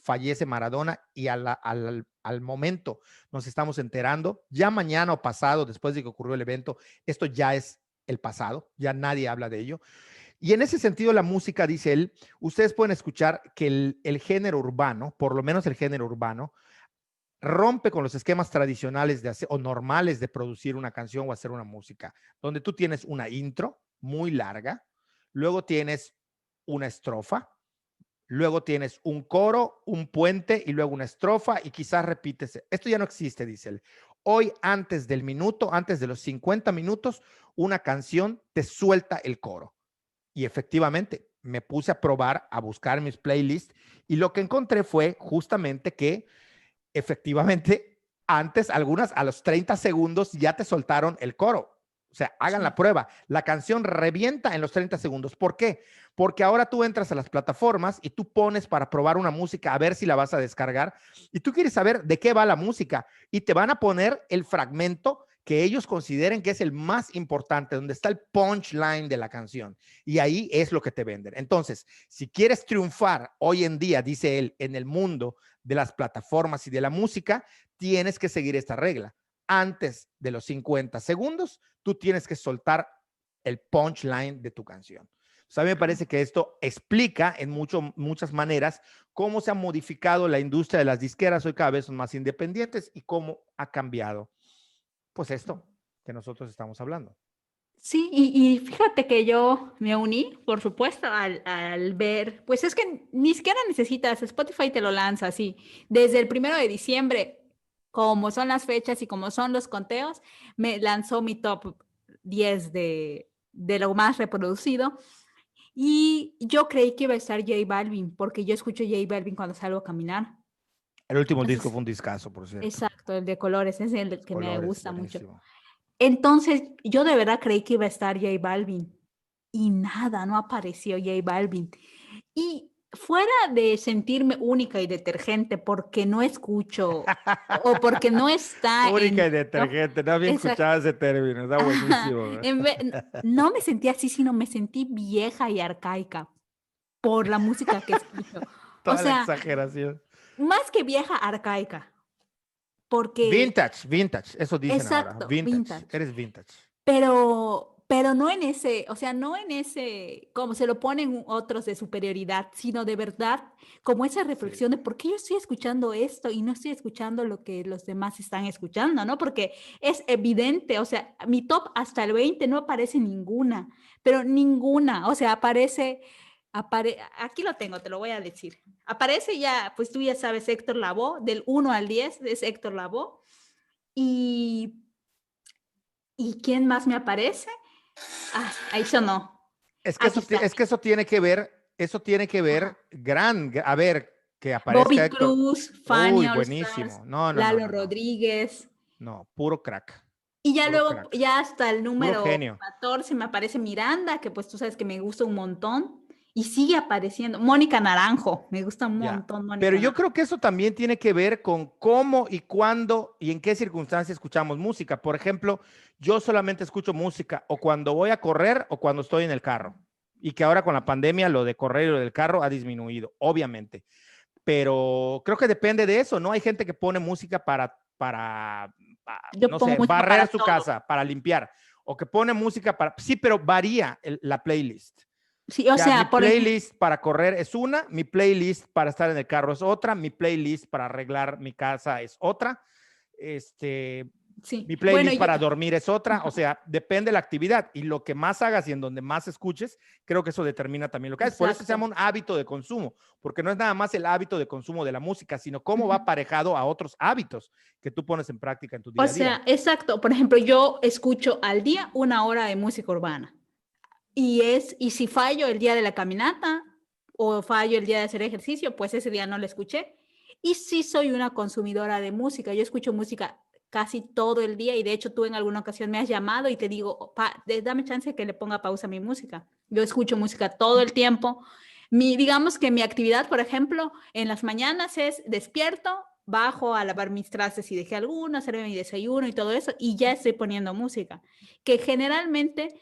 fallece Maradona y al momento nos estamos enterando, ya mañana o pasado, después de que ocurrió el evento, esto ya es el pasado, ya nadie habla de ello. Y en ese sentido, la música, dice él, ustedes pueden escuchar que el género urbano, por lo menos el género urbano, rompe con los esquemas tradicionales o normales de producir una canción o hacer una música, donde tú tienes una intro muy larga, luego tienes una estrofa, luego tienes un coro, un puente y luego una estrofa y quizás repites. Esto ya no existe, dice él. Hoy, antes del minuto, antes de los 50 minutos, una canción te suelta el coro. Y efectivamente, me puse a probar, a buscar mis playlists y lo que encontré fue justamente que efectivamente, antes, algunas a los 30 segundos ya te soltaron el coro. O sea, hagan la prueba. La canción revienta en los 30 segundos. ¿Por qué? Porque ahora tú entras a las plataformas y tú pones para probar una música a ver si la vas a descargar y tú quieres saber de qué va la música y te van a poner el fragmento que ellos consideren que es el más importante, donde está el punchline de la canción. Y ahí es lo que te venden. Entonces, si quieres triunfar hoy en día, dice él, en el mundo de las plataformas y de la música, tienes que seguir esta regla. Antes de los 50 segundos, tú tienes que soltar el punchline de tu canción. O sea, a mí me parece que esto explica en muchas maneras cómo se ha modificado la industria de las disqueras. Hoy cada vez son más independientes y cómo ha cambiado, pues, esto que nosotros estamos hablando. Sí, y fíjate que yo me uní, por supuesto, al ver, pues es que ni siquiera necesitas, Spotify te lo lanza así. Desde el 1 de diciembre, como son las fechas y como son los conteos, me lanzó mi top 10 de lo más reproducido. Y yo creí que iba a estar J Balvin, porque yo escucho J Balvin cuando salgo a caminar. El último disco Entonces, fue un discazo, por cierto. exacto, el de Colores, es el que me Colores, gusta mucho. buenísimo. Entonces, yo de verdad creí que iba a estar J Balvin y nada, no apareció J Balvin. Y fuera de sentirme única y detergente porque no escucho o porque no está Única en y mi top, detergente, no había exacto, escuchado ese término, está ajá, buenísimo. no me sentí así, sino me sentí vieja y arcaica por la música que escucho. O Toda la sea, exageración. más que vieja, arcaica, porque, Vintage, eso dicen ahora, exacto, vintage, vintage. eres vintage. Pero no en ese, o sea, no en ese, como se lo ponen otros de superioridad, sino de verdad, como esa Sí. reflexión de por qué yo estoy escuchando esto y no estoy escuchando lo que los demás están escuchando, ¿no? Porque es evidente, o sea, mi top hasta el 20 no aparece ninguna, pero ninguna, o sea, aquí lo tengo, te lo voy a decir. Aparece ya, pues tú ya sabes, Héctor Lavoe, del 1 al 10 es Héctor Lavoe. Y, ¿y quién más me aparece? Ah, ahí sonó. Aquí está. Es que eso tiene que ver Ajá. a ver, que aparezca Bobby Héctor. Cruz, Fanny Uy, All Stars, buenísimo. No, no, no, Lalo no, no. Rodríguez. No, puro crack, Y ya puro luego, crack, ya hasta el puro número genio. 14 me aparece Miranda, que pues tú sabes que me gusta un montón. Y sigue apareciendo. Mónica Naranjo, me gusta un Ya. montón Pero Mónica yo Naranjo. creo que eso también tiene que ver con cómo y cuándo y en qué circunstancias escuchamos música. Por ejemplo, yo solamente escucho música o cuando voy a correr o cuando estoy en el carro. Y que ahora con la pandemia lo de correr y lo del carro ha disminuido, obviamente. Pero creo que depende de eso, ¿no? Hay gente que pone música Yo no pongo sé, música para barrer su todo. casa, para limpiar, o que pone música para... Sí, pero varía la playlist. Sí, O o sea, mi sea, por ejemplo, playlist para correr es una, mi playlist para estar en el carro es otra, mi playlist para arreglar mi casa es otra, este, sí. mi Bueno, playlist yo, para dormir es otra, o ajá, sea, depende de la actividad y lo que más hagas y en donde más escuches, creo que eso determina también lo que es. Por eso se llama exacto. un hábito de consumo, porque no es nada más el hábito de consumo de la música, sino cómo va Ujú. aparejado a otros hábitos que tú pones en práctica en tu O día a día. sea, exacto. Por ejemplo, yo escucho al día 1 hora de música urbana. Y si fallo el día de la caminata o fallo el día de hacer ejercicio, pues ese día no lo escuché. Y sí soy una consumidora de música. Yo escucho música casi todo el día y de hecho tú en alguna ocasión me has llamado y te digo, dame chance de que le ponga pausa a mi música. Yo escucho música todo el tiempo. Digamos que mi actividad, por ejemplo, en las mañanas es despierto bajo a lavar mis trastes y dejé algunos, hacerme mi desayuno y todo eso, y ya estoy poniendo música, que generalmente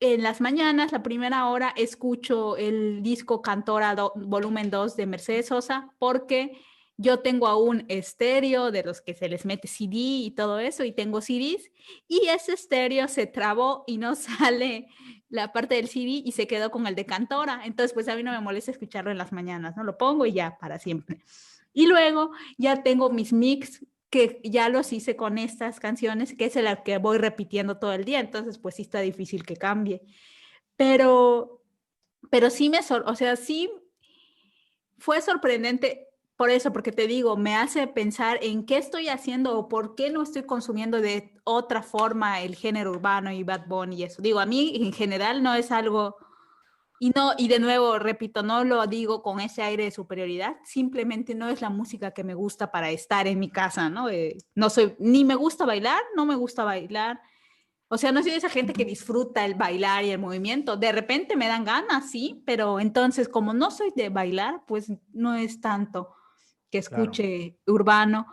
en las mañanas, la primera hora, escucho el disco Cantora volumen 2 de Mercedes Sosa, porque yo tengo aún estéreo de los que se les mete CD y todo eso, y tengo CDs, y ese estéreo se trabó y no sale la parte del CD y se quedó con el de Cantora. Entonces, pues a mí no me molesta escucharlo en las mañanas, ¿no? Lo pongo y ya, para siempre. Y luego ya tengo mis mix que ya los hice con estas canciones, que es la que voy repitiendo todo el día, entonces pues sí está difícil que cambie. Pero, pero sí o sea, sí fue sorprendente por eso, porque te digo, me hace pensar en qué estoy haciendo o por qué no estoy consumiendo de otra forma el género urbano y Bad Bunny y eso. Digo, a mí en general no es algo, y no, y de nuevo, repito, no lo digo con ese aire de superioridad, simplemente no es la música que me gusta para estar en mi casa, ¿no? No soy, ni me gusta bailar, no me gusta bailar. O sea, no soy de esa gente que disfruta el bailar y el movimiento. De repente me dan ganas, sí, pero entonces como no soy de bailar, pues no es tanto que Claro. escuche urbano,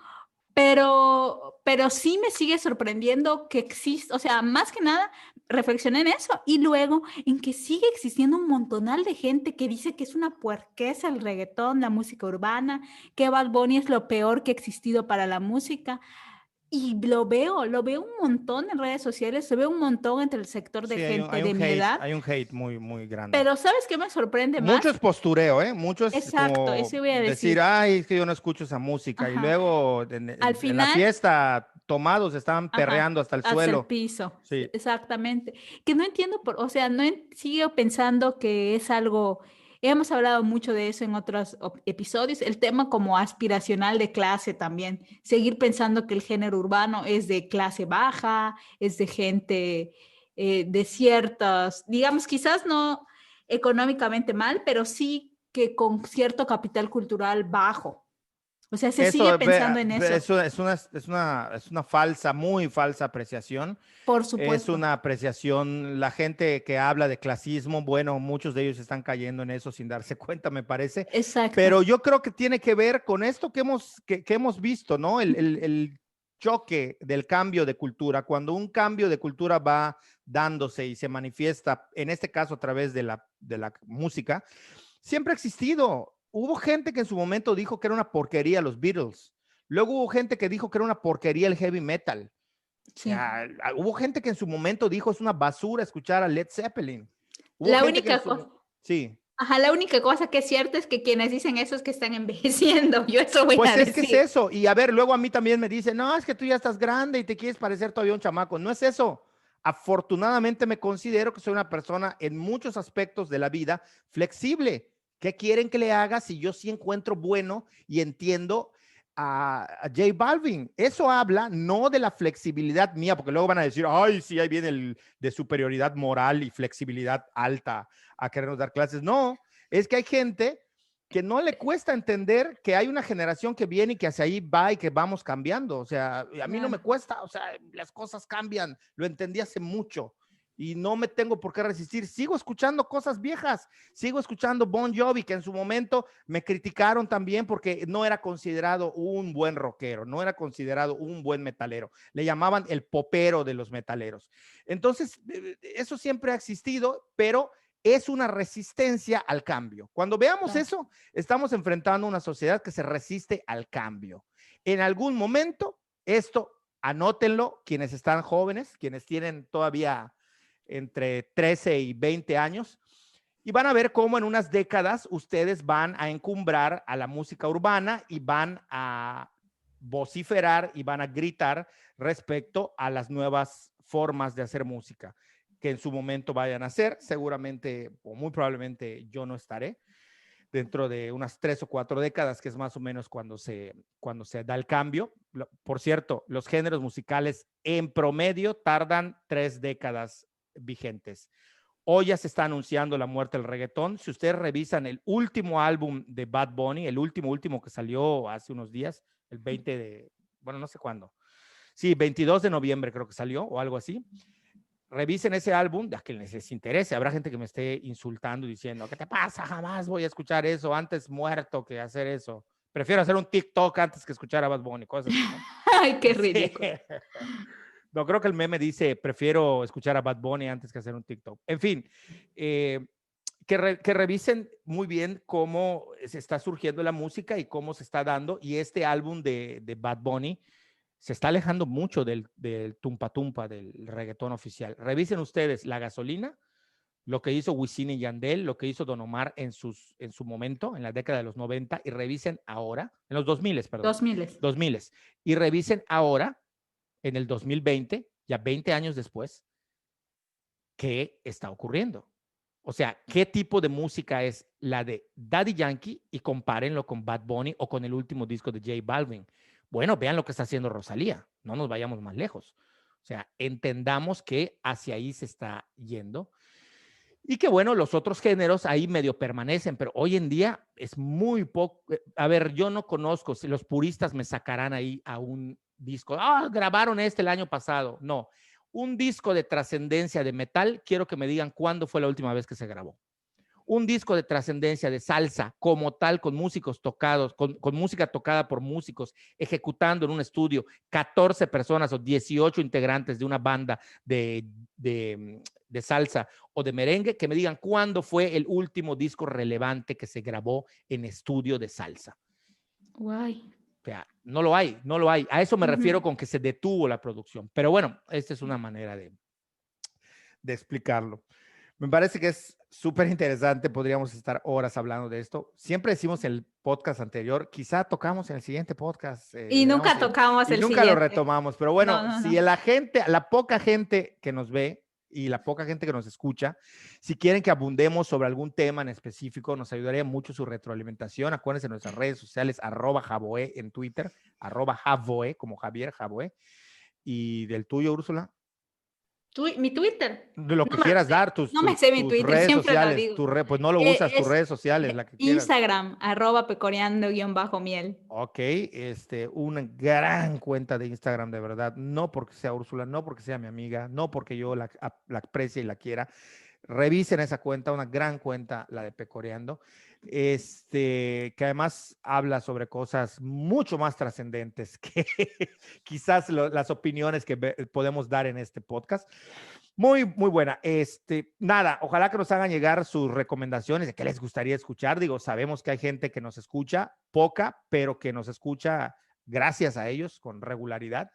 pero sí me sigue sorprendiendo que existe, o sea, más que nada reflexioné en eso y luego en que sigue existiendo un montonal de gente que dice que es una puerqueza el reggaetón, la música urbana, que Bad Bunny es lo peor que ha existido para la música. Y lo veo un montón en redes sociales, se ve un montón entre el sector de Sí, gente de mi edad, hay un hate muy, muy grande. pero ¿sabes qué me sorprende Mucho más? es postureo, ¿eh? Mucho es Exacto, como eso voy a decir, decir. ay, es que yo no escucho esa música. Y Ajá. luego Al en la final, fiesta, tomados, estaban ajá, perreando hasta el hasta el suelo. piso, Sí, exactamente. Que no entiendo, o sea, sigo pensando que es algo, hemos hablado mucho de eso en otros episodios, el tema como aspiracional de clase también, seguir pensando que el género urbano es de clase baja, es de gente de ciertas, digamos, quizás no económicamente mal, pero sí que con cierto capital cultural bajo. O sea, se sigue eso pensando en eso, es una falsa, muy falsa apreciación. por Es supuesto. una apreciación, la gente que habla de clasismo, bueno, muchos de ellos están cayendo en eso sin darse cuenta, me parece, Exacto. pero yo creo que tiene que ver con esto que hemos visto, ¿no? El choque del cambio de cultura, cuando un cambio de cultura va dándose y se manifiesta, en este caso a través de la música, siempre ha existido. Hubo gente que en su momento dijo que era una porquería los Beatles, luego hubo gente que dijo que era una porquería el heavy metal. O Sí. sea, hubo gente que en su momento dijo es una basura escuchar a Led Zeppelin. Hubo La gente que en única su... cosa, Sí. ajá, la única cosa que es cierta es que quienes dicen eso es que están envejeciendo. Yo eso voy Pues a es que es decir. eso. Y a ver, luego a mí también me dicen, no, es que tú ya estás grande y te quieres parecer todavía un chamaco. No es eso. Afortunadamente me considero que soy una persona en muchos aspectos de la vida flexible. ¿Qué quieren que le haga si yo sí encuentro bueno y entiendo a J Balvin? Eso habla no de la flexibilidad mía, porque luego van a decir, ay, sí, ahí viene el de superioridad moral y flexibilidad alta a querernos dar clases. No, es que hay gente que no le cuesta entender que hay una generación que viene y que hacia ahí va y que vamos cambiando. O sea, a mí no me Claro. cuesta, o sea, las cosas cambian, lo entendí hace mucho y no me tengo por qué resistir. Sigo escuchando cosas viejas, sigo escuchando Bon Jovi, que en su momento me criticaron también porque no era considerado un buen rockero, no era considerado un buen metalero. Le llamaban el popero de los metaleros. Entonces, eso siempre ha existido, pero es una resistencia al cambio. Cuando veamos Claro. eso, estamos enfrentando una sociedad que se resiste al cambio. En algún momento, esto, anótenlo, quienes están jóvenes, quienes tienen todavía entre 13 y 20 años, y van a ver cómo en unas décadas ustedes van a encumbrar a la música urbana y van a vociferar y van a gritar respecto a las nuevas formas de hacer música que en su momento vayan a hacer. Seguramente o muy probablemente yo no estaré dentro de unas 3 o 4 décadas, que es más o menos cuando se da el cambio. Por cierto, los géneros musicales en promedio tardan 3 décadas vigentes. Hoy ya se está anunciando la muerte del reggaetón. Si ustedes revisan el último álbum de Bad Bunny, el último que salió hace unos días, el 20 de, bueno, no sé cuándo. Sí, 22 de noviembre creo que salió o algo así. Revisen ese álbum, a quien les interese. Habrá gente que me esté insultando diciendo, ¿qué te pasa? Jamás voy a escuchar eso, antes muerto que hacer eso. prefiero hacer un TikTok antes que escuchar a Bad Bunny, cosas así, ¿no? Ay, qué ridículo. Sí. No, creo que el meme dice, prefiero escuchar a Bad Bunny antes que hacer un TikTok. En fin, que revisen muy bien cómo se está surgiendo la música y cómo se está dando. Y este álbum de Bad Bunny se está alejando mucho del tumpa tumpa, del reggaetón oficial. Revisen ustedes La Gasolina, lo que hizo Wisin y Yandel, lo que hizo Don Omar en su momento, en la década de los 90, y revisen ahora, en los 2000, perdón. 2000. 2000. Y revisen ahora, en el 2020, ya 20 años después, qué está ocurriendo. O sea, ¿qué tipo de música es la de Daddy Yankee? Y compárenlo con Bad Bunny o con el último disco de J Balvin. Bueno, vean lo que está haciendo Rosalía. No nos vayamos más lejos. O sea, entendamos que hacia ahí se está yendo. Y que bueno, los otros géneros ahí medio permanecen, pero hoy en día es muy poco. A ver, yo no conozco, si los puristas me sacarán ahí a un disco. Ah, grabaron este el año pasado. No, un disco de trascendencia de metal, quiero que me digan cuándo fue la última vez que se grabó. Un disco de trascendencia de salsa como tal, con músicos tocados, con música tocada por músicos, ejecutando en un estudio 14 personas o 18 integrantes de una banda de salsa o de merengue, que me digan cuándo fue el último disco relevante que se grabó en estudio de salsa. Guay. O sea, no lo hay, no lo hay. A eso me refiero con que se detuvo la producción. Pero bueno, esta es una manera de explicarlo. Me parece que es súper interesante, podríamos estar horas hablando de esto. Siempre decimos en el podcast anterior, quizá tocamos en el siguiente podcast. Y nunca tocamos el nunca siguiente. lo retomamos, pero bueno, No. si la gente, la poca gente que nos ve y la poca gente que nos escucha, si quieren que abundemos sobre algún tema en específico, nos ayudaría mucho su retroalimentación. Acuérdense de nuestras redes sociales, @Javoe en Twitter, @Javoe, como Javier Javoe. Y del tuyo, Úrsula. Mi Twitter. De lo que quieras dar, no me sé mi Twitter, redes siempre sociales, lo digo. pues no lo usas, tus redes sociales, la que quieras. Instagram, @pecoreando_miel. Ok, una gran cuenta de Instagram, de verdad, no porque sea Úrsula, no porque sea mi amiga, no porque yo la aprecie y la quiera. Revisen esa cuenta, una gran cuenta, la de Pecoreando, que además habla sobre cosas mucho más trascendentes que quizás las opiniones que podemos dar en este podcast. Muy, muy buena. Nada, ojalá que nos hagan llegar sus recomendaciones de qué les gustaría escuchar. Digo, sabemos que hay gente que nos escucha, poca, pero que nos escucha gracias a ellos con regularidad.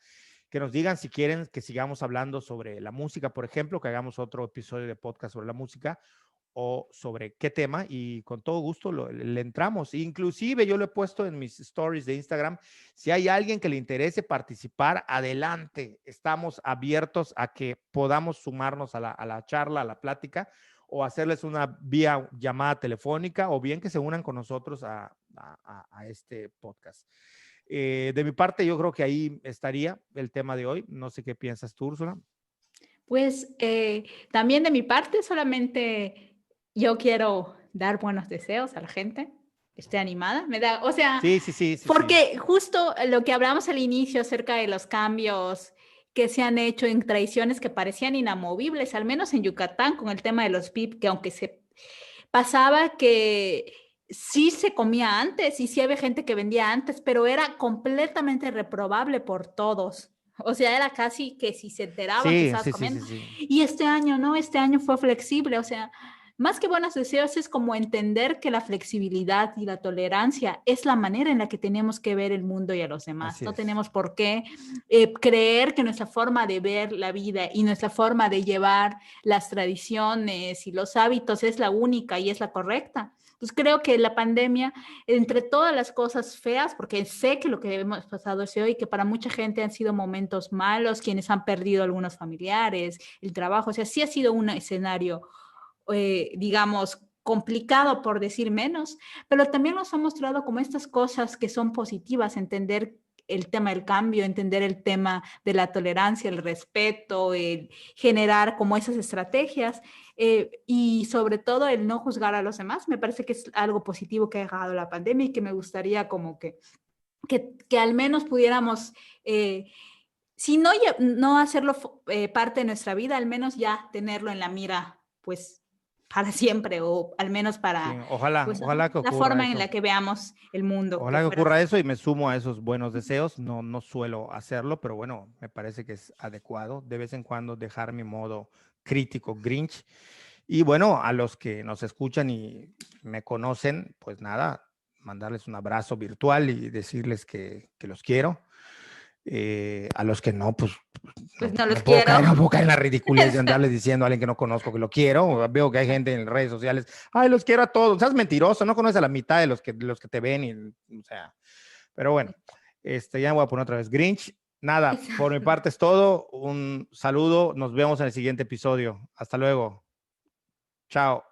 Que nos digan si quieren que sigamos hablando sobre la música, por ejemplo, que hagamos otro episodio de podcast sobre la música o sobre qué tema, y con todo gusto le entramos. Inclusive yo lo he puesto en mis stories de Instagram. Si hay alguien que le interese participar, adelante. Estamos abiertos a que podamos sumarnos a la charla, a la plática, o hacerles una vía llamada telefónica, o bien que se unan con nosotros a este podcast. De mi parte, yo creo que ahí estaría el tema de hoy. No sé qué piensas tú, Úrsula. Pues también de mi parte, solamente yo quiero dar buenos deseos a la gente, que esté animada. O sea, sí, porque justo lo que hablamos al inicio acerca de los cambios que se han hecho en tradiciones que parecían inamovibles, al menos en Yucatán, con el tema de los VIP, que aunque se pasaba que sí se comía antes y sí había gente que vendía antes, pero era completamente reprobable por todos. O sea, era casi que si se enteraban que estabas comiendo. Sí. Y este año, ¿no? Este año fue flexible. O sea, más que buenos deseos, es como entender que la flexibilidad y la tolerancia es la manera en la que tenemos que ver el mundo y a los demás. Así no es. Tenemos por qué creer que nuestra forma de ver la vida y nuestra forma de llevar las tradiciones y los hábitos es la única y es la correcta. Pues creo que la pandemia, entre todas las cosas feas, porque sé que lo que hemos pasado es hoy, que para mucha gente han sido momentos malos, quienes han perdido algunos familiares, el trabajo, o sea, sí ha sido un escenario, digamos, complicado por decir menos, pero también nos ha mostrado como estas cosas que son positivas, entender el tema del cambio, entender el tema de la tolerancia, el respeto, el generar como esas estrategias y sobre todo el no juzgar a los demás. Me parece que es algo positivo que ha dejado la pandemia y que me gustaría como que al menos pudiéramos, si no hacerlo parte de nuestra vida, al menos ya tenerlo en la mira, pues para siempre, o al menos Sí, para ojalá, pues, ojalá que la ocurra forma en eso. la que veamos el mundo Ojalá por que fuera. ocurra eso y me sumo a esos buenos deseos. No, no suelo hacerlo, pero bueno, me parece que es adecuado de vez en cuando dejar mi modo crítico Grinch. Y bueno, a los que nos escuchan y me conocen, pues nada, mandarles un abrazo virtual y decirles que los quiero. A los que no, pues Pues no, no los quiero. no puedo caer en la ridiculez de andarles diciendo a alguien que no conozco que lo quiero. Veo que hay gente en redes sociales, ay, los quiero a todos. Seas mentiroso, no conoces a la mitad de los que te ven. Y, o sea, pero bueno, ya me voy a poner otra vez Grinch. Nada, por mi Exacto. parte es todo. Un saludo. Nos vemos en el siguiente episodio. Hasta luego. Chao.